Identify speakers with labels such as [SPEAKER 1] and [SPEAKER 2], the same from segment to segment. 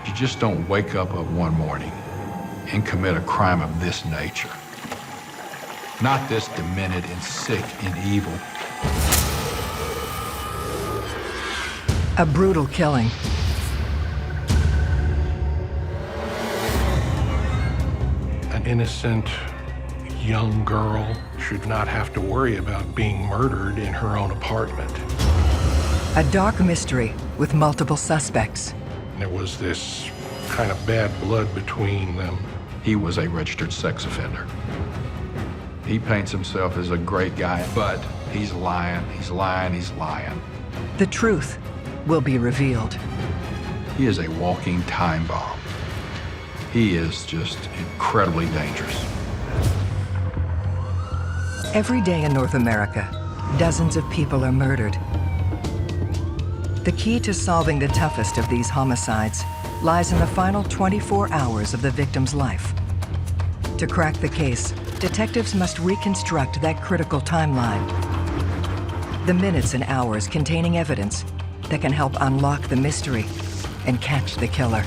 [SPEAKER 1] You just don't wake up one morning and commit a crime of this nature. Not this demented and sick and evil.
[SPEAKER 2] A brutal killing.
[SPEAKER 3] An innocent young girl should not have to worry about being murdered in her own apartment.
[SPEAKER 2] A dark mystery with multiple suspects.
[SPEAKER 3] There was this kind of bad blood between them.
[SPEAKER 1] He was a registered sex offender. He paints himself as a great guy, but he's lying, he's lying, he's lying.
[SPEAKER 2] The truth will be revealed.
[SPEAKER 1] He is a walking time bomb. He is just incredibly dangerous.
[SPEAKER 2] Every day in North America, dozens of people are murdered. The key to solving the toughest of these homicides lies in the final 24 hours of the victim's life. To crack the case, detectives must reconstruct that critical timeline. The minutes and hours containing evidence that can help unlock the mystery and catch the killer.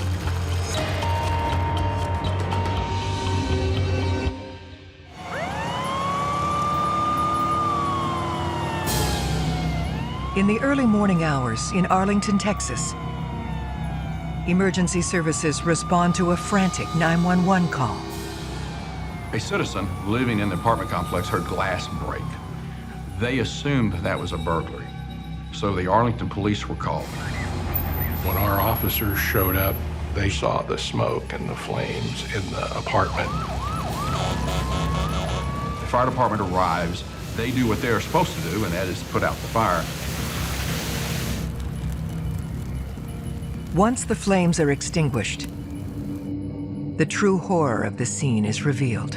[SPEAKER 2] In the early morning hours in Arlington, Texas, emergency services respond to a frantic 911 call.
[SPEAKER 1] A citizen living in the apartment complex heard glass break. They assumed that was a burglary, so the Arlington police were called.
[SPEAKER 3] When our officers showed up, they saw the smoke and the flames in the apartment.
[SPEAKER 1] The fire department arrives. They do what they're supposed to do, and that is put out the fire.
[SPEAKER 2] Once the flames are extinguished, the true horror of the scene is revealed.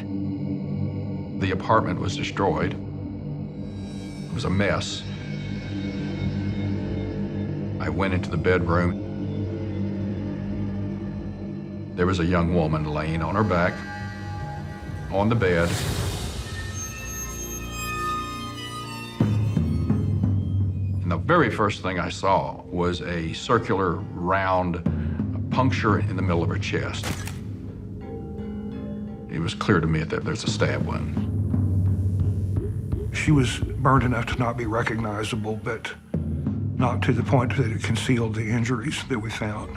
[SPEAKER 1] The apartment was destroyed. It was a mess. I went into the bedroom. There was a young woman laying on her back on the bed. And the very first thing I saw was a circular, round puncture in the middle of her chest. It was clear to me that there's a stab wound.
[SPEAKER 4] She was burned enough to not be recognizable, but not to the point that it concealed the injuries that we found.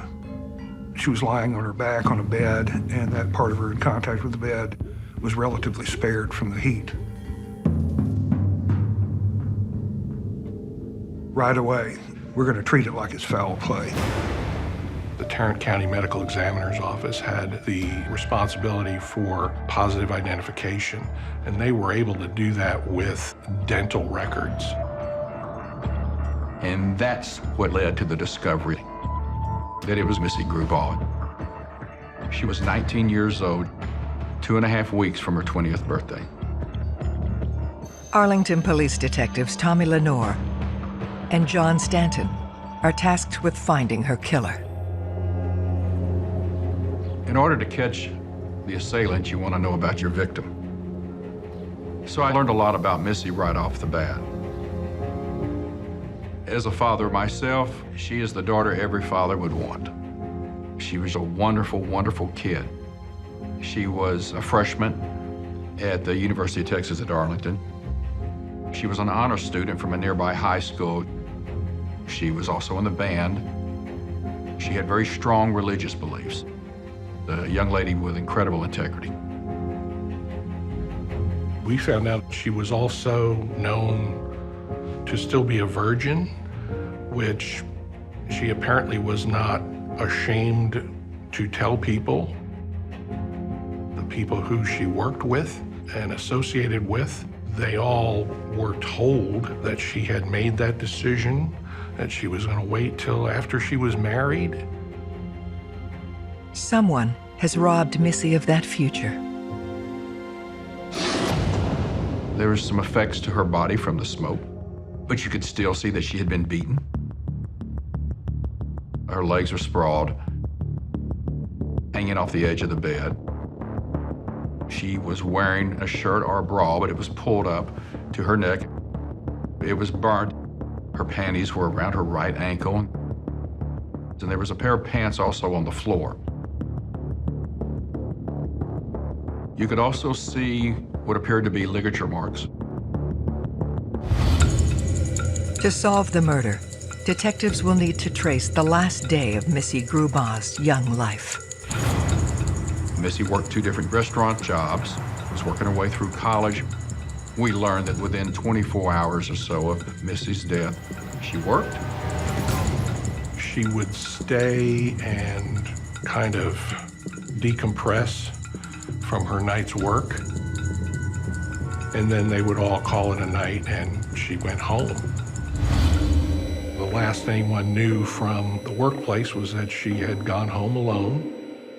[SPEAKER 4] She was lying on her back on a bed, and that part of her in contact with the bed was relatively spared from the heat. Right away, we're going to treat it like it's foul play.
[SPEAKER 3] The Tarrant County Medical Examiner's Office had the responsibility for positive identification, and they were able to do that with dental records.
[SPEAKER 1] And that's what led to the discovery that it was Missy Grubaugh. She was 19 years old, 2.5 weeks from her 20th birthday.
[SPEAKER 2] Arlington police detectives Tommy Lenore and John Stanton are tasked with finding her killer.
[SPEAKER 1] In order to catch the assailant, you want to know about your victim. So I learned a lot about Missy right off the bat. As a father myself, she is the daughter every father would want. She was a wonderful, wonderful kid. She was a freshman at the University of Texas at Arlington. She was an honor student from a nearby high school. She was also in the band. She had very strong religious beliefs. A young lady with incredible integrity.
[SPEAKER 3] We found out she was also known to still be a virgin, which she apparently was not ashamed to tell people. The people who she worked with and associated with, they all were told that she had made that decision, that she was going to wait till after she was married.
[SPEAKER 2] Someone has robbed Missy of that future.
[SPEAKER 1] There was some effects to her body from the smoke, but you could still see that she had been beaten. Her legs were sprawled, hanging off the edge of the bed. She was wearing a shirt or a bra, but it was pulled up to her neck. It was burnt. Her panties were around her right ankle. And there was a pair of pants also on the floor. You could also see what appeared to be ligature marks.
[SPEAKER 2] To solve the murder, detectives will need to trace the last day of Missy Grubaugh's young life.
[SPEAKER 1] Missy worked 2 different restaurant jobs, was working her way through college. We learned that within 24 hours or so of Missy's death, she worked.
[SPEAKER 3] She would stay and kind of decompress from her night's work, and then they would all call it a night and she went home. The last anyone knew from the workplace was that she had gone home alone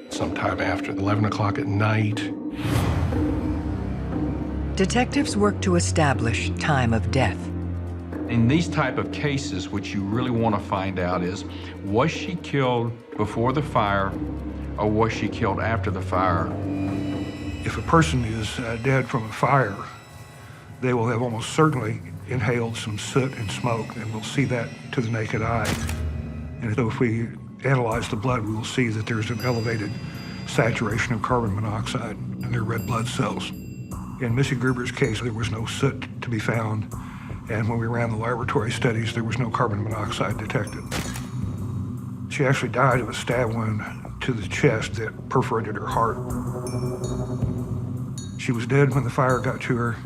[SPEAKER 3] sometime after 11 o'clock at night.
[SPEAKER 2] Detectives work to establish time of death.
[SPEAKER 1] In these type of cases, what you really want to find out is, was she killed before the fire or was she killed after the fire?
[SPEAKER 4] If a person is dead from a fire, they will have almost certainly inhaled some soot and smoke, and we'll see that to the naked eye. And so if we analyze the blood, we will see that there's an elevated saturation of carbon monoxide in their red blood cells. In Missy Grubaug's case, there was no soot to be found, and when we ran the laboratory studies, there was no carbon monoxide detected. She actually died of a stab wound to the chest that perforated her heart. She was dead when the fire got to her,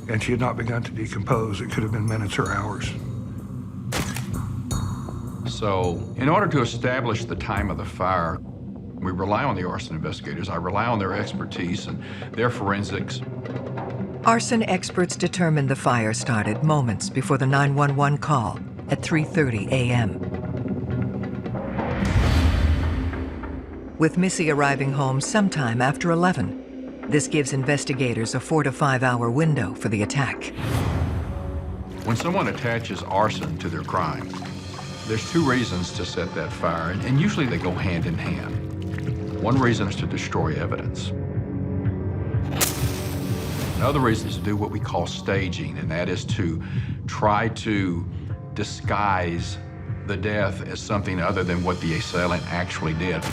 [SPEAKER 4] and she had not begun to decompose. It could have been minutes or hours.
[SPEAKER 1] So, in order to establish the time of the fire, we rely on the arson investigators. I rely on their expertise and their forensics.
[SPEAKER 2] Arson experts determined the fire started moments before the 911 call at 3:30 a.m. With Missy arriving home sometime after 11, this gives investigators a 4 to 5 hour window for the attack.
[SPEAKER 1] When someone attaches arson to their crime, there's 2 reasons to set that fire, and usually they go hand in hand. One reason is to destroy evidence. Another reason is to do what we call staging, and that is to try to disguise the death as something other than what the assailant actually did.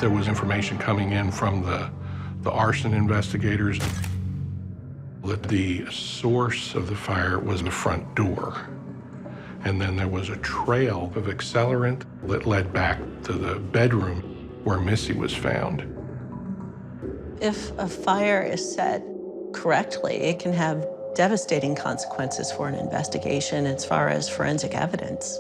[SPEAKER 3] There was information coming in from the arson investigators that the source of the fire was the front door. And then there was a trail of accelerant that led back to the bedroom where Missy was found.
[SPEAKER 5] If a fire is set correctly, it can have devastating consequences for an investigation as far as forensic evidence.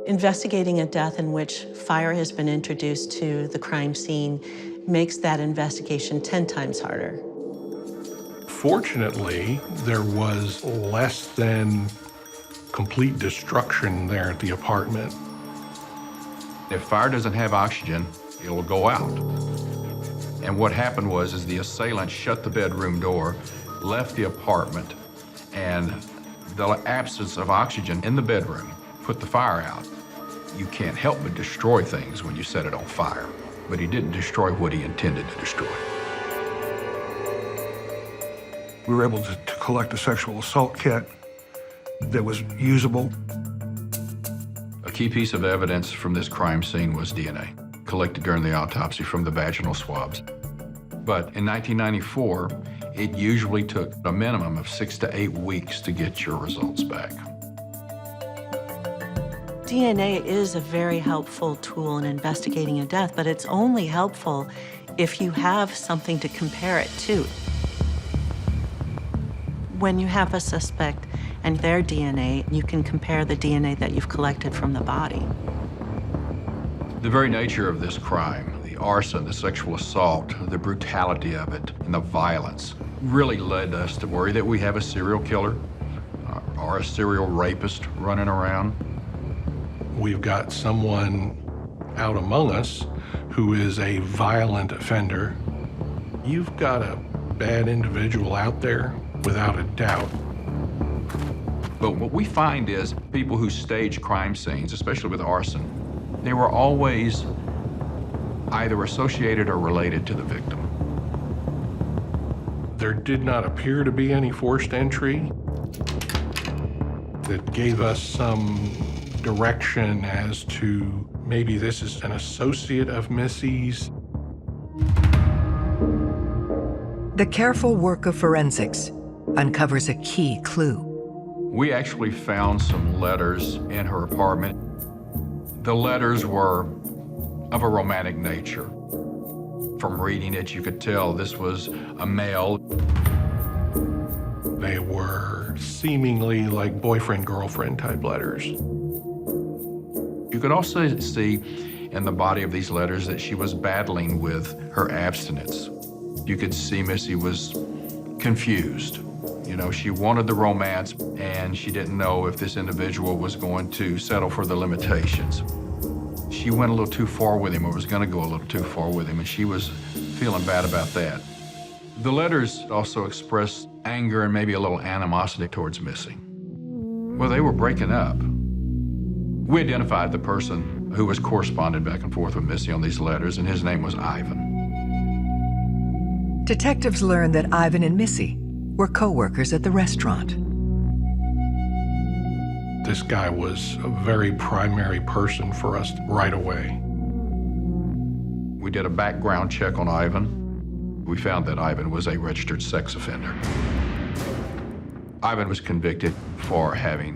[SPEAKER 5] Investigating a death in which fire has been introduced to the crime scene makes that investigation 10 times harder.
[SPEAKER 3] Fortunately, there was less than complete destruction there at the apartment.
[SPEAKER 1] If fire doesn't have oxygen, it'll go out. And what happened was the assailant shut the bedroom door, left the apartment, and the absence of oxygen in the bedroom put the fire out. You can't help but destroy things when you set it on fire, but he didn't destroy what he intended to destroy.
[SPEAKER 4] We were able to collect a sexual assault kit that was usable.
[SPEAKER 1] A key piece of evidence from this crime scene was DNA, collected during the autopsy from the vaginal swabs. But in 1994, it usually took a minimum of 6 to 8 weeks to get your results back.
[SPEAKER 5] DNA is a very helpful tool in investigating a death, but it's only helpful if you have something to compare it to. When you have a suspect and their DNA, you can compare the DNA that you've collected from the body.
[SPEAKER 1] The very nature of this crime, the arson, the sexual assault, the brutality of it, and the violence really led us to worry that we have a serial killer or a serial rapist running around.
[SPEAKER 3] We've got someone out among us who is a violent offender. You've got a bad individual out there, without a doubt.
[SPEAKER 1] But what we find is people who stage crime scenes, especially with arson, they were always either associated or related to the victim.
[SPEAKER 3] There did not appear to be any forced entry that gave us some direction as to maybe this is an associate of Missy's.
[SPEAKER 2] The careful work of forensics uncovers a key clue.
[SPEAKER 1] We actually found some letters in her apartment. The letters were of a romantic nature. From reading it, you could tell this was a male.
[SPEAKER 3] They were seemingly like boyfriend-girlfriend type letters.
[SPEAKER 1] You could also see in the body of these letters that she was battling with her abstinence. You could see Missy was confused. You know, she wanted the romance, and she didn't know if this individual was going to settle for the limitations. She went a little too far with him, or was going to go a little too far with him, and she was feeling bad about that. The letters also expressed anger and maybe a little animosity towards Missy. Well, they were breaking up. We identified the person who was corresponding back and forth with Missy on these letters, and his name was Ivan.
[SPEAKER 2] Detectives learned that Ivan and Missy were co-workers at the restaurant.
[SPEAKER 3] This guy was a very primary person for us right away.
[SPEAKER 1] We did a background check on Ivan. We found that Ivan was a registered sex offender. Ivan was convicted for having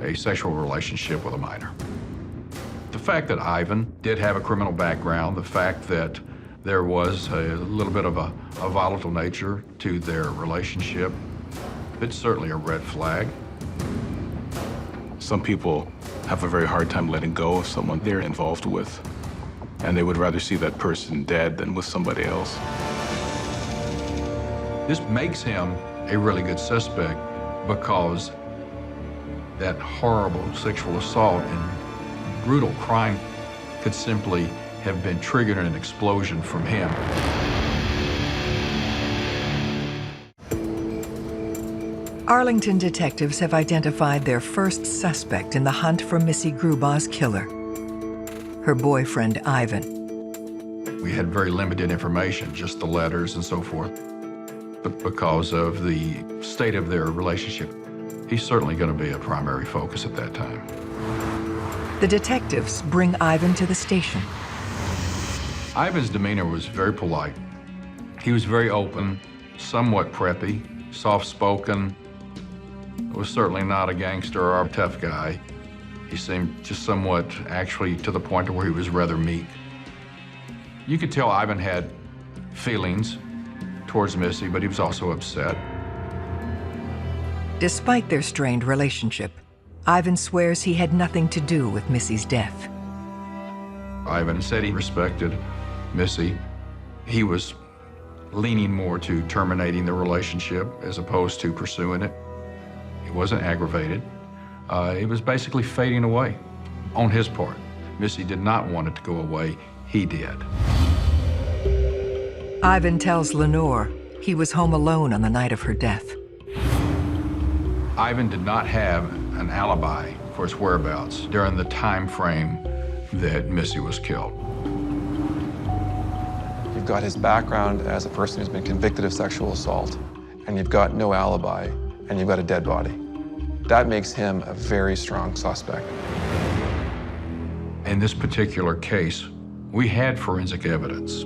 [SPEAKER 1] a sexual relationship with a minor. The fact that Ivan did have a criminal background, the fact that there was a little bit of a volatile nature to their relationship, it's certainly a red flag.
[SPEAKER 6] Some people have a very hard time letting go of someone they're involved with, and they would rather see that person dead than with somebody else.
[SPEAKER 1] This makes him a really good suspect because that horrible sexual assault and brutal crime could simply have been triggered in an explosion from him.
[SPEAKER 2] Arlington detectives have identified their first suspect in the hunt for Missy Grubaugh's killer, her boyfriend, Ivan.
[SPEAKER 1] We had very limited information, just the letters and so forth. But because of the state of their relationship, he's certainly going to be a primary focus at that time.
[SPEAKER 2] The detectives bring Ivan to the station.
[SPEAKER 1] Ivan's demeanor was very polite. He was very open, somewhat preppy, soft-spoken. Was certainly not a gangster or a tough guy. He seemed just somewhat, actually, to the point where he was rather meek. You could tell Ivan had feelings towards Missy, but he was also upset.
[SPEAKER 2] Despite their strained relationship, Ivan swears he had nothing to do with Missy's death.
[SPEAKER 1] Ivan said he respected Missy. He was leaning more to terminating the relationship as opposed to pursuing it. He wasn't aggravated. It was basically fading away on his part. Missy did not want it to go away. He did.
[SPEAKER 2] Ivan tells Lenore he was home alone on the night of her death.
[SPEAKER 1] Ivan did not have an alibi for his whereabouts during the time frame that Missy was killed.
[SPEAKER 7] You've got his background as a person who's been convicted of sexual assault, and you've got no alibi, and you've got a dead body. That makes him a very strong suspect.
[SPEAKER 1] In this particular case, we had forensic evidence.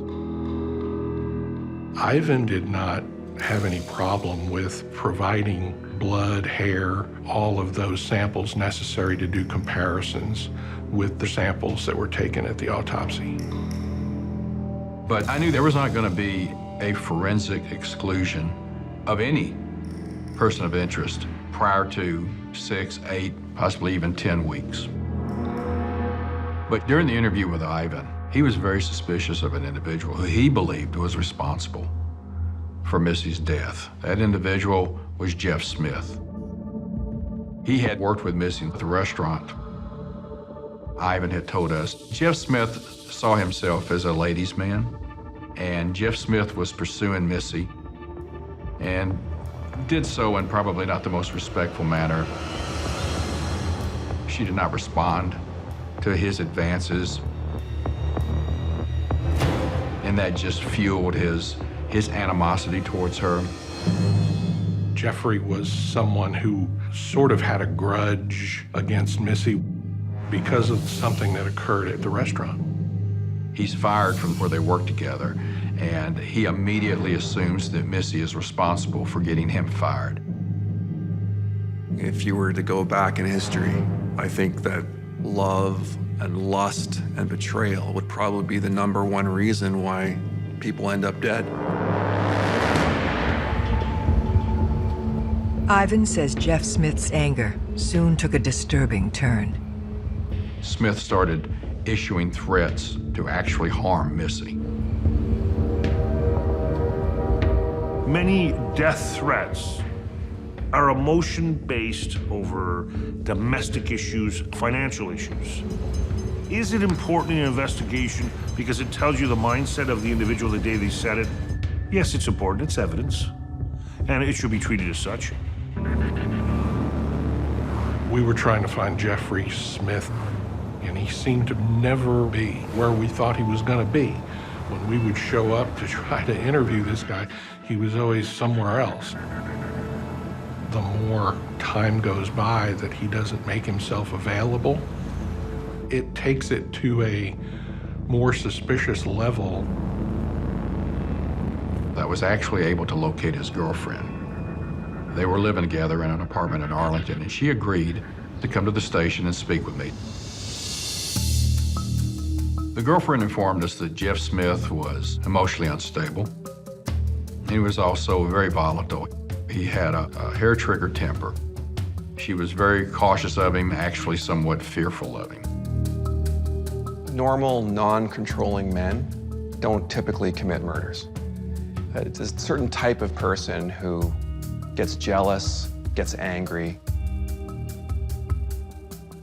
[SPEAKER 3] Ivan did not have any problem with providing blood, hair, all of those samples necessary to do comparisons with the samples that were taken at the autopsy.
[SPEAKER 1] But I knew there was not going to be a forensic exclusion of any person of interest prior to 6, 8, possibly even 10 weeks. But during the interview with Ivan, he was very suspicious of an individual who he believed was responsible for Missy's death. That individual was Jeff Smith. He had worked with Missy at the restaurant. Ivan had told us Jeff Smith saw himself as a ladies' man, and Jeff Smith was pursuing Missy and did so in probably not the most respectful manner. She did not respond to his advances, and that just fueled his animosity towards her.
[SPEAKER 3] Jeffrey was someone who sort of had a grudge against Missy. because of something that occurred at the restaurant.
[SPEAKER 1] He's fired from where they work together, and he immediately assumes that Missy is responsible for getting him fired.
[SPEAKER 8] If you were to go back in history, I think that love and lust and betrayal would probably be the #1 reason why people end up dead.
[SPEAKER 2] Ivan says Jeff Smith's anger soon took a disturbing turn.
[SPEAKER 1] Smith started issuing threats to actually harm Missy.
[SPEAKER 9] Many death threats are emotion-based over domestic issues, financial issues. Is it important in an investigation because it tells you the mindset of the individual the day they said it? Yes, it's important. It's evidence. And it should be treated as such.
[SPEAKER 3] We were trying to find Jeffrey Smith, and he seemed to never be where we thought he was going to be. When we would show up to try to interview this guy, he was always somewhere else. The more time goes by that he doesn't make himself available, it takes it to a more suspicious level.
[SPEAKER 1] I was actually able to locate his girlfriend. They were living together in an apartment in Arlington, and she agreed to come to the station and speak with me. The girlfriend informed us that Jeff Smith was emotionally unstable. He was also very volatile. He had a hair-trigger temper. She was very cautious of him, actually somewhat fearful of him.
[SPEAKER 7] Normal, non-controlling men don't typically commit murders. It's a certain type of person who gets jealous, gets angry.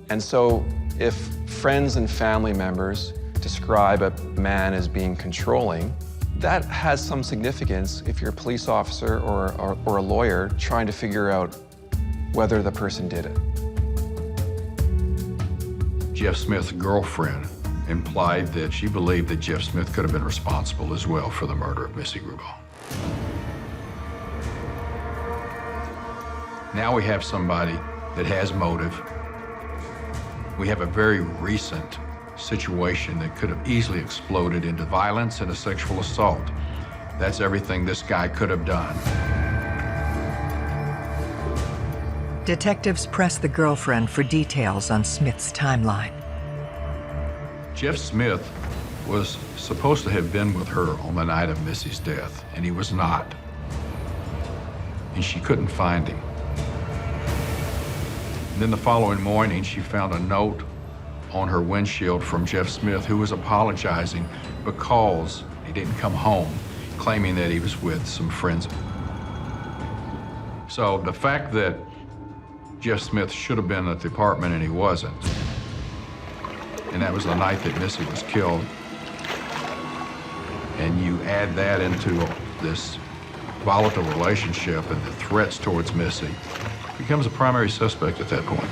[SPEAKER 7] And so if friends and family members describe a man as being controlling, that has some significance if you're a police officer or a lawyer trying to figure out whether the person did it.
[SPEAKER 1] Jeff Smith's girlfriend implied that she believed that Jeff Smith could have been responsible as well for the murder of Missy Grubaugh. Now we have somebody that has motive. We have a very recent situation that could have easily exploded into violence and a sexual assault. That's everything this guy could have done.
[SPEAKER 2] Detectives press the girlfriend for details on Smith's timeline.
[SPEAKER 1] Jeff Smith was supposed to have been with her on the night of Missy's death, and he was not. And she couldn't find him. And then the following morning, she found a note on her windshield from Jeff Smith, who was apologizing because he didn't come home, claiming that he was with some friends. So the fact that Jeff Smith should have been at the apartment and he wasn't, and that was the night that Missy was killed, and you add that into this volatile relationship and the threats towards Missy, becomes a primary suspect at that point.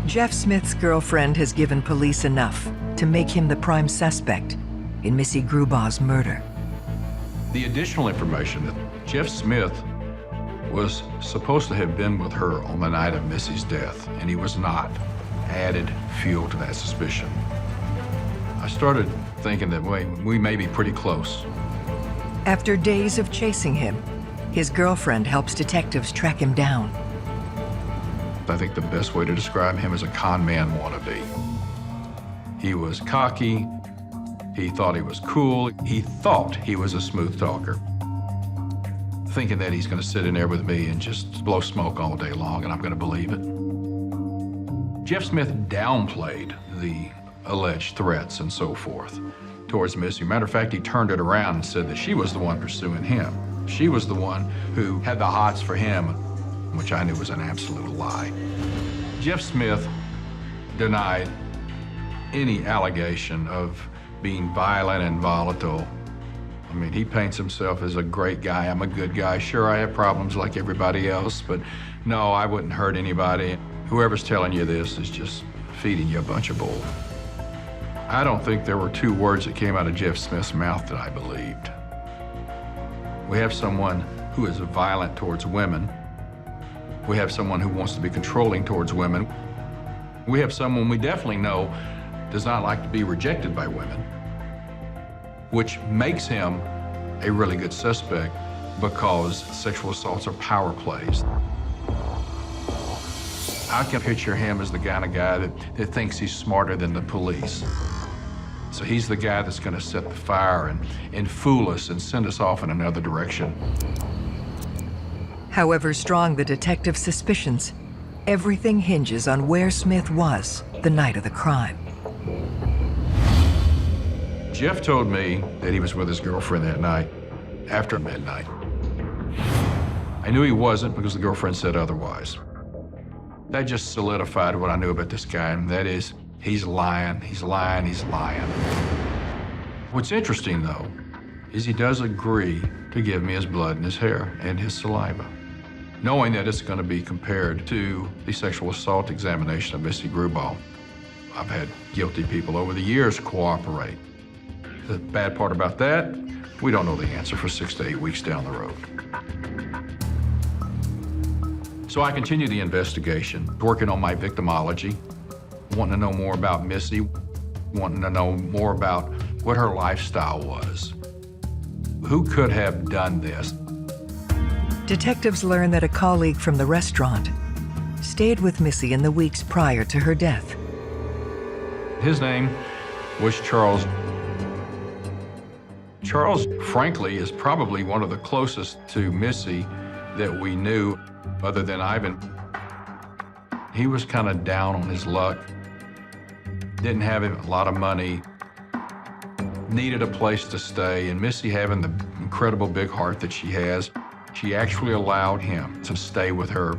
[SPEAKER 2] Jeff Smith's girlfriend has given police enough to make him the prime suspect in Missy Grubaugh's murder.
[SPEAKER 1] The additional information that Jeff Smith was supposed to have been with her on the night of Missy's death, and he was not, added fuel to that suspicion. I started thinking that we may be pretty close.
[SPEAKER 2] After days of chasing him, his girlfriend helps detectives track him down.
[SPEAKER 1] I think the best way to describe him is a con man wannabe. He was cocky, he thought he was cool, he thought he was a smooth talker, thinking that he's gonna sit in there with me and just blow smoke all day long and I'm gonna believe it. Jeff Smith downplayed the alleged threats and so forth towards Missy. Matter of fact, he turned it around and said that she was the one pursuing him. She was the one who had the hots for him, which I knew was an absolute lie. Jeff Smith denied any allegation of being violent and volatile. I mean, he paints himself as a great guy. I'm a good guy. Sure, I have problems like everybody else, but no, I wouldn't hurt anybody. Whoever's telling you this is just feeding you a bunch of bull. I don't think there were two words that came out of Jeff Smith's mouth that I believed. We have someone who is violent towards women, We have someone who wants to be controlling towards women. We have someone we definitely know does not like to be rejected by women, which makes him a really good suspect because sexual assaults are power plays. I can picture him as the kind of guy that thinks he's smarter than the police. So he's the guy that's gonna set the fire and fool us and send us off in another direction.
[SPEAKER 2] However strong the detective's suspicions, everything hinges on where Smith was the night of the crime.
[SPEAKER 1] Jeff told me that he was with his girlfriend that night, after midnight. I knew he wasn't because the girlfriend said otherwise. That just solidified what I knew about this guy, and that is, he's lying, he's lying, he's lying. What's interesting, though, is he does agree to give me his blood and his hair and his saliva, knowing that it's going to be compared to the sexual assault examination of Missy Grubaugh. I've had guilty people over the years cooperate. The bad part about that, we don't know the answer for 6 to 8 weeks down the road. So I continue the investigation, working on my victimology, wanting to know more about Missy, wanting to know more about what her lifestyle was. Who could have done this?
[SPEAKER 2] Detectives learn that a colleague from the restaurant stayed with Missy in the weeks prior to her death.
[SPEAKER 1] His name was Charles. Charles, frankly, is probably one of the closest to Missy that we knew, other than Ivan. He was kind of down on his luck, didn't have a lot of money, needed a place to stay, and Missy, having the incredible big heart that she has, she actually allowed him to stay with her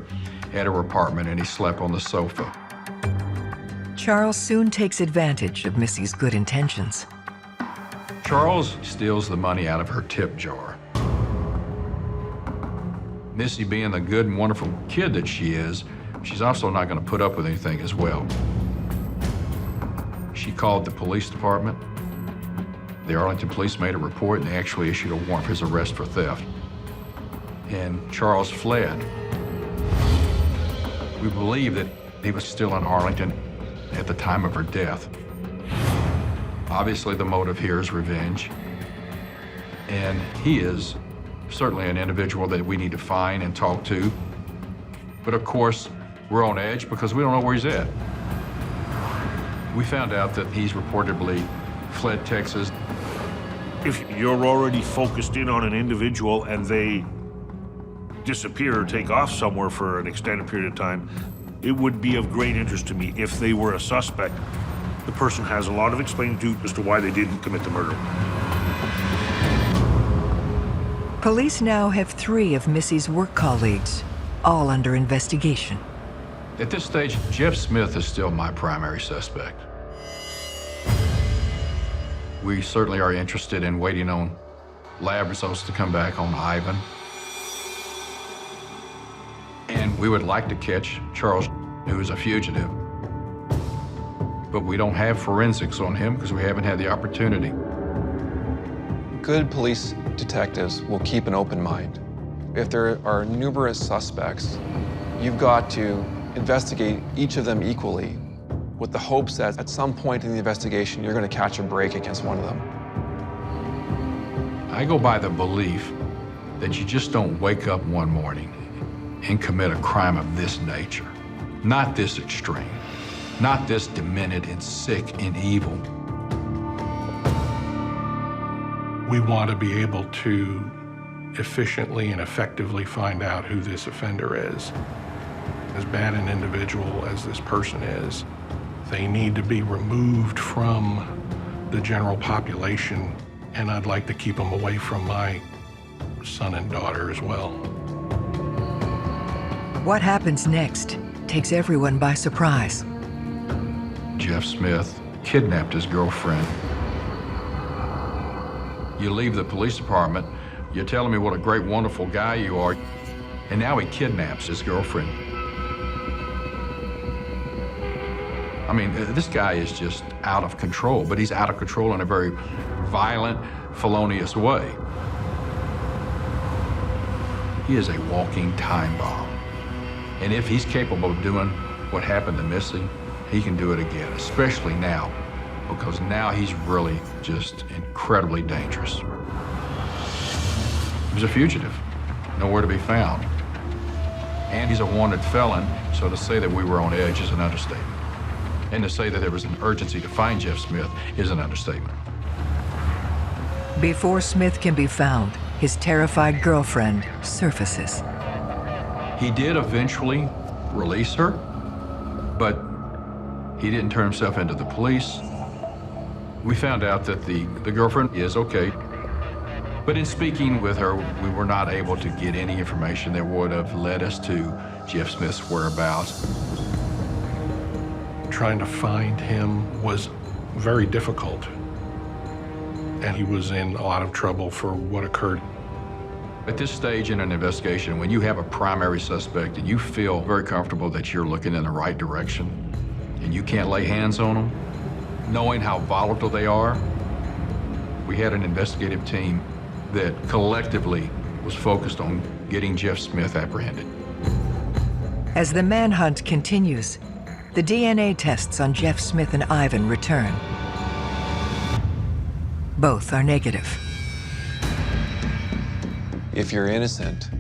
[SPEAKER 1] at her apartment, and he slept on the sofa.
[SPEAKER 2] Charles soon takes advantage of Missy's good intentions.
[SPEAKER 1] Charles steals the money out of her tip jar. Missy, being the good and wonderful kid that she is, she's also not going to put up with anything as well. She called the police department. The Arlington police made a report, and they actually issued a warrant for his arrest for theft. And Charles fled. We believe that he was still in Arlington at the time of her death. Obviously, the motive here is revenge. And he is certainly an individual that we need to find and talk to. But of course, we're on edge because we don't know where he's at. We found out that he's reportedly fled Texas.
[SPEAKER 9] If you're already focused in on an individual and they disappear or take off somewhere for an extended period of time, it would be of great interest to me if they were a suspect. The person has a lot of explaining to do as to why they didn't commit the murder.
[SPEAKER 2] Police now have 3 of Missy's work colleagues, all under investigation.
[SPEAKER 1] At this stage, Jeff Smith is still my primary suspect. We certainly are interested in waiting on lab results to come back on Ivan. And we would like to catch Charles, who is a fugitive. But we don't have forensics on him because we haven't had the opportunity.
[SPEAKER 7] Good police detectives will keep an open mind. If there are numerous suspects, you've got to investigate each of them equally with the hopes that at some point in the investigation, you're going to catch a break against one of them.
[SPEAKER 1] I go by the belief that you just don't wake up one morning and commit a crime of this nature. Not this extreme, not this demented and sick and evil.
[SPEAKER 3] We want to be able to efficiently and effectively find out who this offender is. As bad an individual as this person is, they need to be removed from the general population, and I'd like to keep them away from my son and daughter as well.
[SPEAKER 2] What happens next takes everyone by surprise.
[SPEAKER 1] Jeff Smith kidnapped his girlfriend. You leave the police department, you're telling me what a great, wonderful guy you are, and now he kidnaps his girlfriend. I mean, this guy is just out of control, but he's out of control in a very violent, felonious way. He is a walking time bomb. And if he's capable of doing what happened to Missy, he can do it again, especially now, because now he's really just incredibly dangerous. He was a fugitive, nowhere to be found. And he's a wanted felon, so to say that we were on edge is an understatement. And to say that there was an urgency to find Jeff Smith is an understatement.
[SPEAKER 2] Before Smith can be found, his terrified girlfriend surfaces.
[SPEAKER 1] He did eventually release her, but he didn't turn himself into the police. We found out that the girlfriend is okay, but in speaking with her, we were not able to get any information that would have led us to Jeff Smith's whereabouts.
[SPEAKER 3] Trying to find him was very difficult, and he was in a lot of trouble for what occurred.
[SPEAKER 1] At this stage in an investigation, when you have a primary suspect and you feel very comfortable that you're looking in the right direction and you can't lay hands on them, knowing how volatile they are, we had an investigative team that collectively was focused on getting Jeff Smith apprehended.
[SPEAKER 2] As the manhunt continues, the DNA tests on Jeff Smith and Ivan return. Both are negative.
[SPEAKER 7] If you're innocent,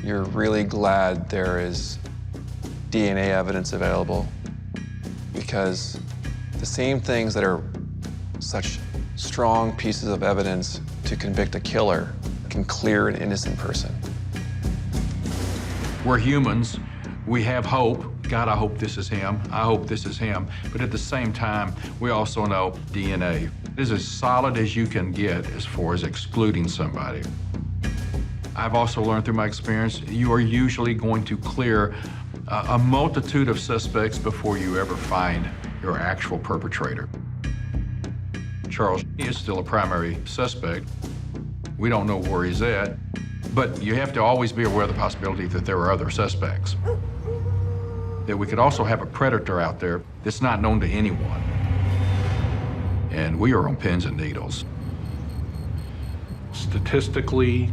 [SPEAKER 7] you're really glad there is DNA evidence available, because the same things that are such strong pieces of evidence to convict a killer can clear an innocent person.
[SPEAKER 1] We're humans. We have hope. God, I hope this is him. I hope this is him. But at the same time, we also know DNA is as solid as you can get as far as excluding somebody. I've also learned through my experience, you are usually going to clear a multitude of suspects before you ever find your actual perpetrator. Charles is still a primary suspect. We don't know where he's at, but you have to always be aware of the possibility that there are other suspects. That we could also have a predator out there that's not known to anyone. And we are on pins and needles.
[SPEAKER 3] Statistically,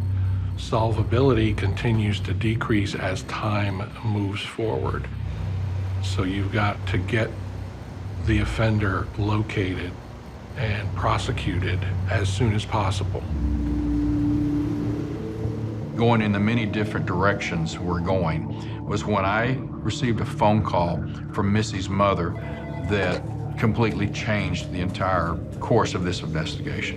[SPEAKER 3] solvability continues to decrease as time moves forward. So you've got to get the offender located and prosecuted as soon as possible.
[SPEAKER 1] Going in the many different directions we're going was when I received a phone call from Missy's mother that completely changed the entire course of this investigation.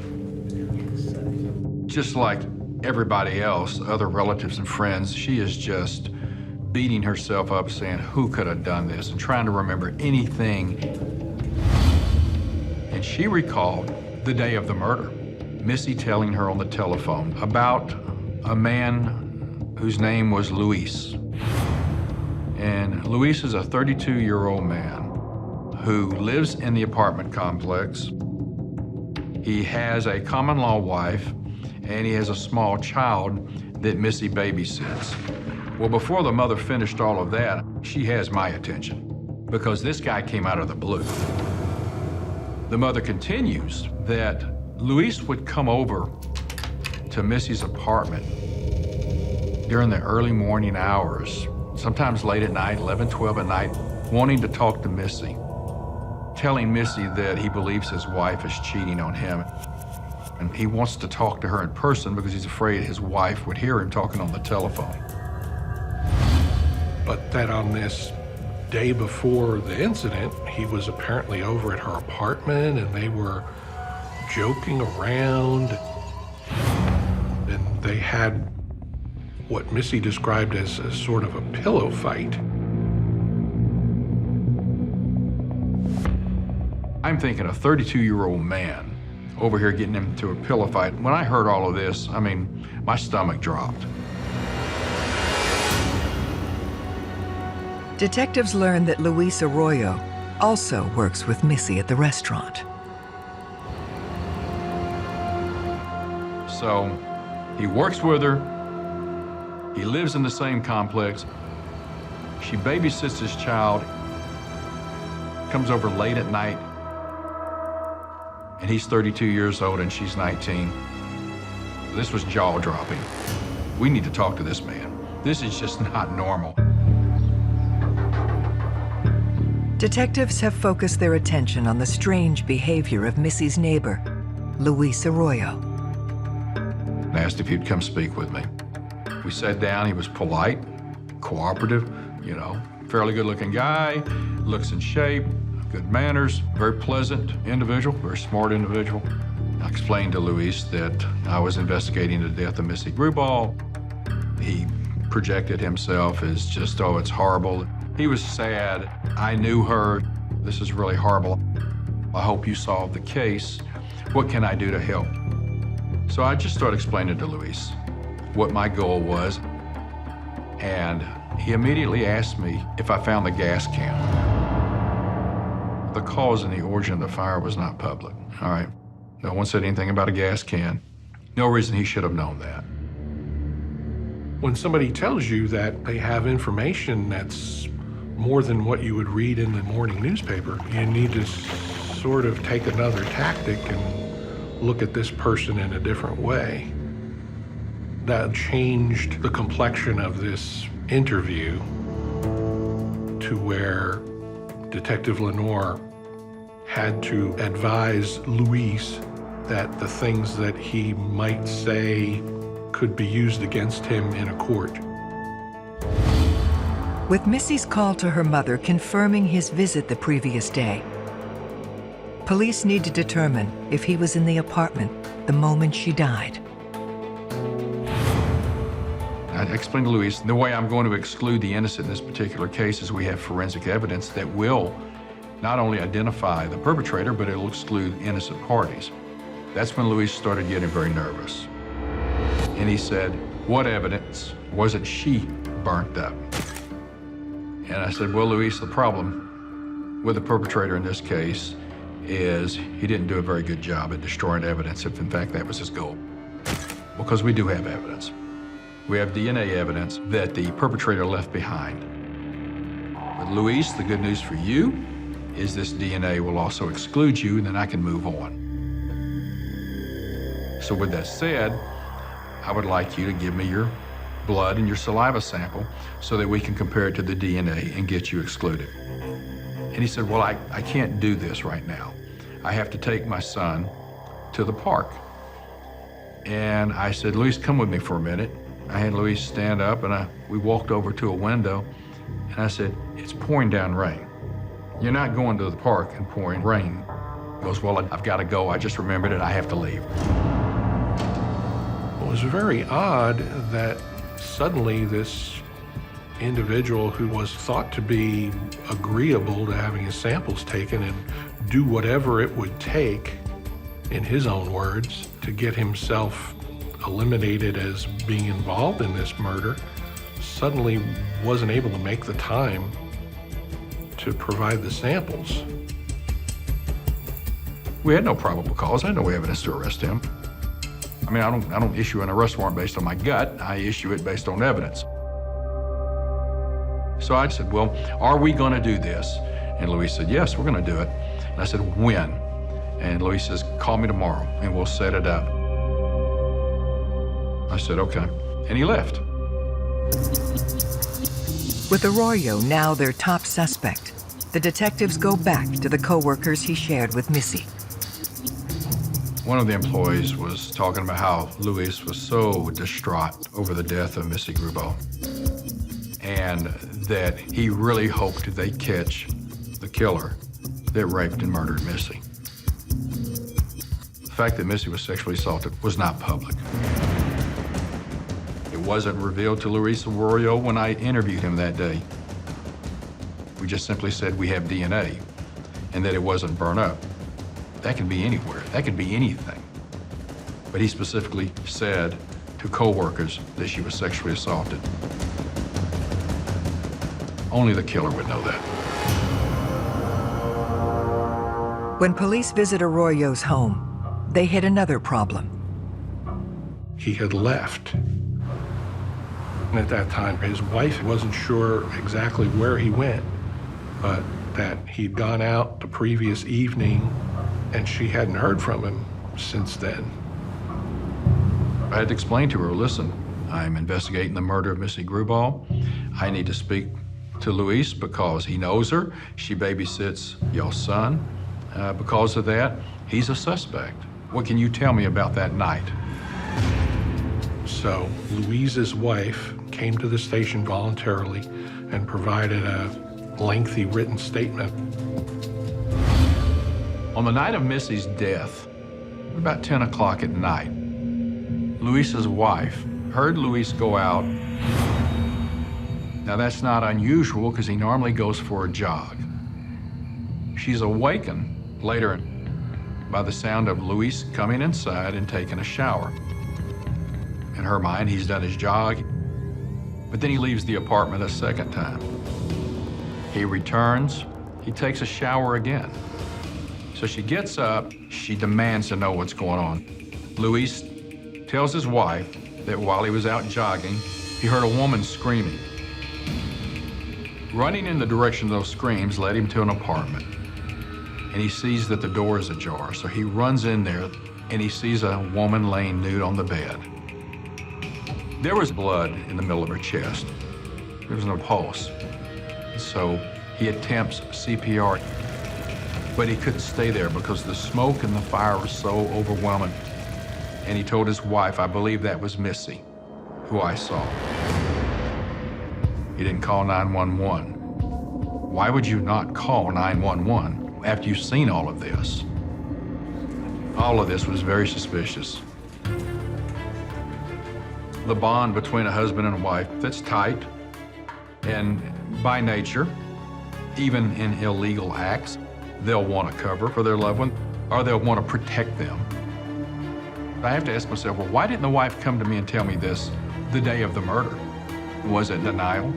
[SPEAKER 1] Just like everybody else, other relatives and friends, she is just beating herself up saying, who could have done this, and trying to remember anything. And she recalled the day of the murder, Missy telling her on the telephone about a man whose name was Luis. And Luis is a 32-year-old man who lives in the apartment complex. He has a common-law wife, and he has a small child that Missy babysits. Well, before the mother finished all of that, she has my attention, because this guy came out of the blue. The mother continues that Luis would come over to Missy's apartment during the early morning hours, sometimes late at night, 11, 12 at night, wanting to talk to Missy, telling Missy that he believes his wife is cheating on him. And he wants to talk to her in person because he's afraid his wife would hear him talking on the telephone.
[SPEAKER 3] But that on this day before the incident, he was apparently over at her apartment and they were joking around. And they had what Missy described as a sort of a pillow fight.
[SPEAKER 1] I'm thinking a 32-year-old man over here getting into a pillow fight. When I heard all of this, I mean, my stomach dropped.
[SPEAKER 2] Detectives learn that Luis Royo also works with Missy at the restaurant.
[SPEAKER 1] So he works with her, he lives in the same complex, she babysits his child, comes over late at night, and he's 32 years old and she's 19. This was jaw-dropping. We need to talk to this man. This is just not normal.
[SPEAKER 2] Detectives have focused their attention on the strange behavior of Missy's neighbor, Luis Royo.
[SPEAKER 1] I asked if he'd come speak with me. We sat down. He was polite, cooperative, fairly good-looking guy, looks in shape, good manners, very pleasant individual, very smart individual. I explained to Luis that I was investigating the death of Missy Grubaugh. He projected himself as just, oh, it's horrible. He was sad. I knew her. This is really horrible. I hope you solve the case. What can I do to help? So I just started explaining to Luis what my goal was, and he immediately asked me if I found the gas can. The cause and the origin of the fire was not public, all right? No one said anything about a gas can. No reason he should have known that.
[SPEAKER 3] When somebody tells you that they have information that's more than what you would read in the morning newspaper, you need to sort of take another tactic and look at this person in a different way. That changed the complexion of this interview to where Detective Lenore had to advise Luis that the things that he might say could be used against him in a court.
[SPEAKER 2] With Missy's call to her mother confirming his visit the previous day, police need to determine if he was in the apartment the moment she died.
[SPEAKER 1] I explained to Luis, the way I'm going to exclude the innocent in this particular case is we have forensic evidence that will not only identify the perpetrator, but it'll exclude innocent parties. That's when Luis started getting very nervous. And he said, what evidence? Wasn't she burnt up? And I said, well, Luis, the problem with the perpetrator in this case is he didn't do a very good job at destroying evidence, if in fact that was his goal. Because we do have evidence. We have DNA evidence that the perpetrator left behind. With Luis, the good news for you is this DNA will also exclude you, and then I can move on. So with that said, I would like you to give me your blood and your saliva sample so that we can compare it to the DNA and get you excluded. And he said, well, I can't do this right now. I have to take my son to the park. And I said, Luis, come with me for a minute. I had Luis stand up, and we walked over to a window, and I said, it's pouring down rain. You're not going to the park in pouring rain. He goes, well, I've got to go. I just remembered it. I have to leave.
[SPEAKER 3] It was very odd that suddenly this individual who was thought to be agreeable to having his samples taken and do whatever it would take, in his own words, to get himself eliminated as being involved in this murder, suddenly wasn't able to make the time to provide the samples.
[SPEAKER 1] We had no probable cause. I had no evidence to arrest him. I mean, I don't issue an arrest warrant based on my gut. I issue it based on evidence. So I said, well, are we going to do this? And Luis said, yes, we're going to do it. And I said, when? And Luis says, call me tomorrow, and we'll set it up. I said, okay. And he left.
[SPEAKER 2] With Royo now their top suspect, the detectives go back to the co-workers he shared with Missy.
[SPEAKER 1] One of the employees was talking about how Luis was so distraught over the death of Missy Grubaugh, and that he really hoped they'd catch the killer that raped and murdered Missy. The fact that Missy was sexually assaulted was not public. It wasn't revealed to Luis Royo when I interviewed him that day. We just simply said we have DNA and that it wasn't burned up. That can be anywhere. That could be anything. But he specifically said to co-workers that she was sexually assaulted. Only the killer would know that.
[SPEAKER 2] When police visit Arroyo's home, they hit another problem.
[SPEAKER 3] He had left. And at that time, his wife wasn't sure exactly where he went, but that he'd gone out the previous evening and she hadn't heard from him since then.
[SPEAKER 1] I had to explain to her, listen, I'm investigating the murder of Missy Grubaugh. I need to speak to Luis because he knows her. She babysits y'all's son. Because of that, he's a suspect. What can you tell me about that night?
[SPEAKER 3] So Louise's wife came to the station voluntarily and provided a lengthy written statement.
[SPEAKER 1] On the night of Missy's death, about 10 o'clock at night, Luis's wife heard Luis go out. Now that's not unusual because he normally goes for a jog. She's awakened later by the sound of Luis coming inside and taking a shower. In her mind, he's done his jog, but then he leaves the apartment a second time. He returns, he takes a shower again. So she gets up, she demands to know what's going on. Luis tells his wife that while he was out jogging, he heard a woman screaming. Running in the direction of those screams led him to an apartment. And he sees that the door is ajar, so he runs in there and he sees a woman laying nude on the bed. There was blood in the middle of her chest. There was no pulse. So he attempts CPR, but he couldn't stay there because the smoke and the fire was so overwhelming. And he told his wife, I believe that was Missy, who I saw. He didn't call 911. Why would you not call 911 after you've seen all of this? All of this was very suspicious. The bond between a husband and a wife, that's tight. And by nature, even in illegal acts, they'll want to cover for their loved one, or they'll want to protect them. I have to ask myself, well, why didn't the wife come to me and tell me this the day of the murder? Was it denial?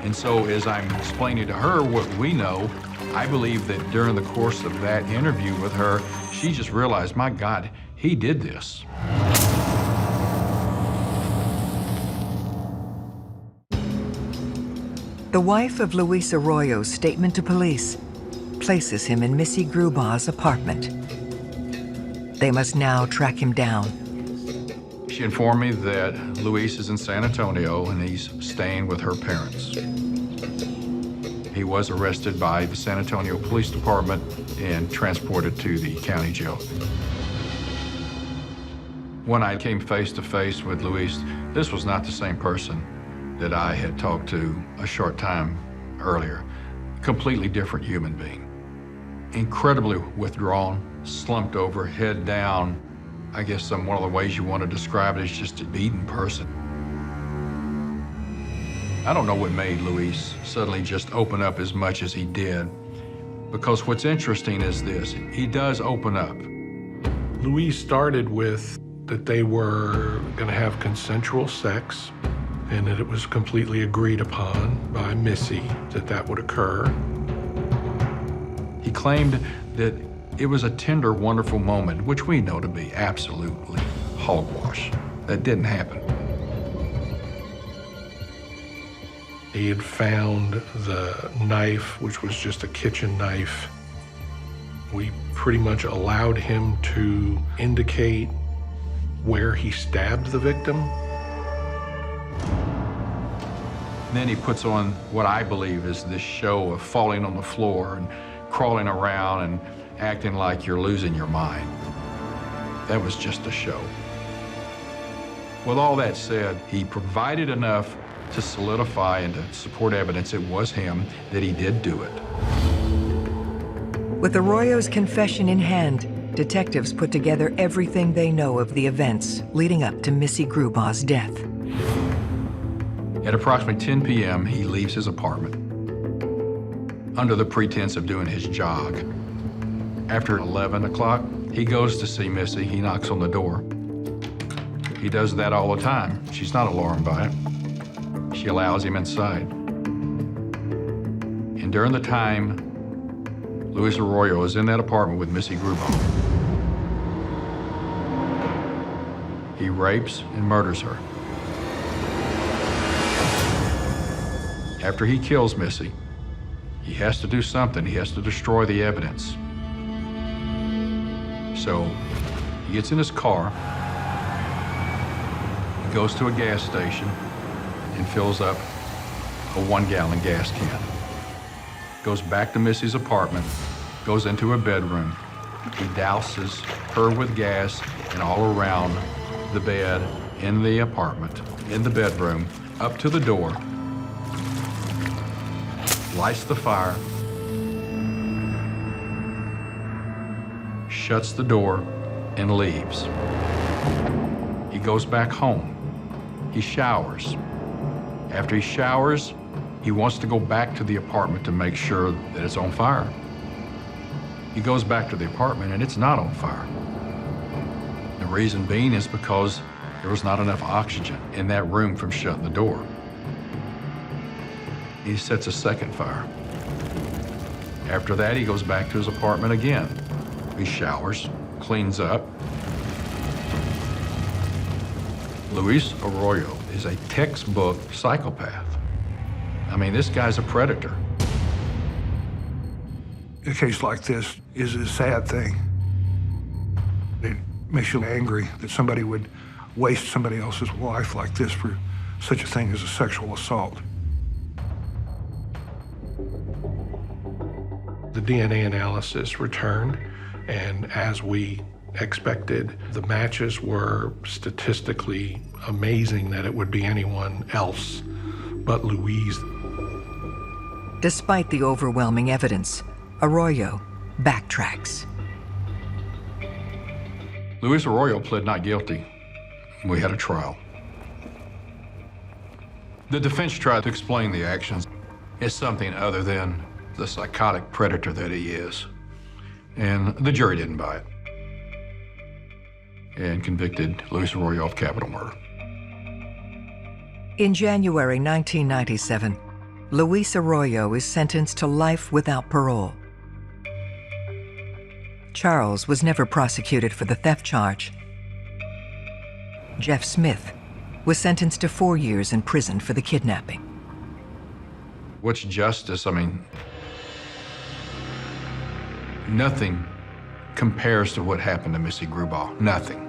[SPEAKER 1] And so as I'm explaining to her what we know, I believe that during the course of that interview with her, she just realized, my God, he did this.
[SPEAKER 2] The wife of Luis Arroyo's statement to police places him in Missy Grubaugh's apartment. They must now track him down.
[SPEAKER 1] She informed me that Luis is in San Antonio and he's staying with her parents. He was arrested by the San Antonio Police Department and transported to the county jail. When I came face to face with Luis, this was not the same person that I had talked to a short time earlier. Completely different human being. Incredibly withdrawn, slumped over, head down. I guess one of the ways you want to describe it is just a beaten person. I don't know what made Luis suddenly just open up as much as he did, because what's interesting is this, he does open up.
[SPEAKER 3] Luis started with that they were going to have consensual sex, and that it was completely agreed upon by Missy that that would occur.
[SPEAKER 1] He claimed that it was a tender, wonderful moment, which we know to be absolutely hogwash. That didn't happen.
[SPEAKER 3] He had found the knife, which was just a kitchen knife. We pretty much allowed him to indicate where he stabbed the victim.
[SPEAKER 1] Then he puts on what I believe is this show of falling on the floor and crawling around and acting like you're losing your mind. That was just a show. With all that said, he provided enough to solidify and to support evidence it was him, that he did do it.
[SPEAKER 2] With Arroyo's confession in hand, detectives put together everything they know of the events leading up to Missy Grubaugh's death.
[SPEAKER 1] At approximately 10 p.m., he leaves his apartment under the pretense of doing his jog. After 11 o'clock, he goes to see Missy. He knocks on the door. He does that all the time. She's not alarmed by it. She allows him inside. And during the time Luis Arroyo is in that apartment with Missy Grubaugh, he rapes and murders her. After he kills Missy, he has to do something. He has to destroy the evidence. So he gets in his car, he goes to a gas station and fills up a 1-gallon gas can. Goes back to Missy's apartment, goes into her bedroom. He douses her with gas and all around the bed, in the apartment, in the bedroom, up to the door, lights the fire, shuts the door, and leaves. He goes back home. He showers. After he showers, he wants to go back to the apartment to make sure that it's on fire. He goes back to the apartment and it's not on fire. The reason being is because there was not enough oxygen in that room from shutting the door. He sets a second fire. After that, he goes back to his apartment again. He showers, cleans up. Luis Arroyo is a textbook psychopath. I mean, this guy's a predator.
[SPEAKER 4] A case like this is a sad thing. It makes you angry that somebody would waste somebody else's life like this for such a thing as a sexual assault.
[SPEAKER 3] The DNA analysis returned, and as we expected, the matches were statistically amazing that it would be anyone else but Luis.
[SPEAKER 2] Despite the overwhelming evidence, Arroyo backtracks.
[SPEAKER 1] Luis Arroyo pled not guilty. We had a trial. The defense tried to explain the actions as something other than the psychotic predator that he is. And the jury didn't buy it and convicted Luis Arroyo of capital murder.
[SPEAKER 2] In January 1997, Luis Arroyo is sentenced to life without parole. Charles was never prosecuted for the theft charge. Jeff Smith was sentenced to 4 years in prison for the kidnapping.
[SPEAKER 1] What's justice? I mean, nothing compares to what happened to Missy Grubaugh. Nothing.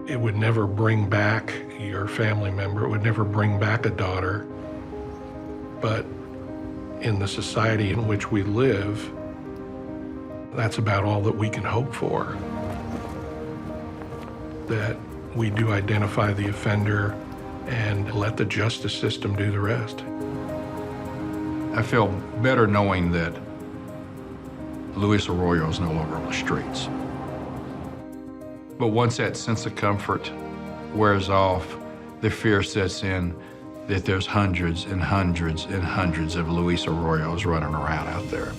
[SPEAKER 3] It would never bring back your family member. It would never bring back a daughter. But in the society in which we live, that's about all that we can hope for. That we do identify the offender and let the justice system do the rest.
[SPEAKER 1] I feel better knowing that Luis Arroyo is no longer on the streets. But once that sense of comfort wears off, the fear sets in that there's hundreds and hundreds and hundreds of Luis Arroyos running around out there.